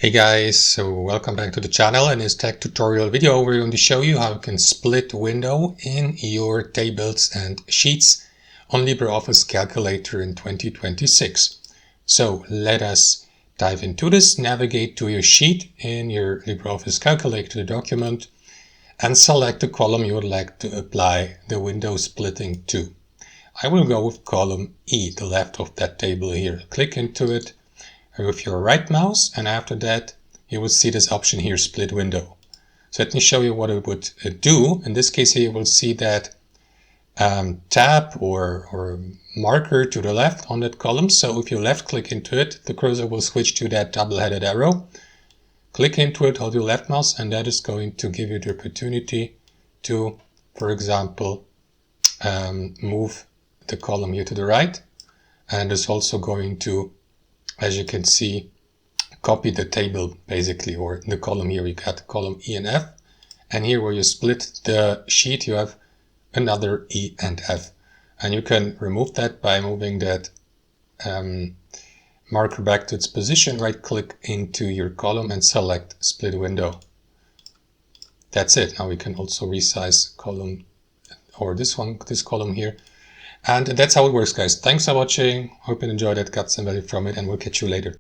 Hey guys, so welcome back to the channel. In this tech tutorial video we're going to show you how you can split window in your tables and sheets on LibreOffice Calculator in 2026. So let us dive into this. Navigate to your sheet in your LibreOffice Calculator document and select the column you would like to apply the window splitting to. I will go with column E, the left of that table here. Click into it with your right mouse, and after that you will see this option here, split window. So let me show you what it would do. In this case here you will see that tab or marker to the left on that column. So if you left click into it, the cursor will switch to that double-headed arrow. Click into it, hold your left mouse, and that is going to give you the opportunity to, for example, move the column here to the right, and it's also going to, as you can see, copy the table basically, or the column here. You got column E and F, and here where you split the sheet you have another E and F, and you can remove that by moving that marker back to its position. Right click into your column and select split window. That's it. Now we can also resize column, or this column here. And that's how it works, guys. Thanks for watching. Hope you enjoyed it, got some value from it, and we'll catch you later.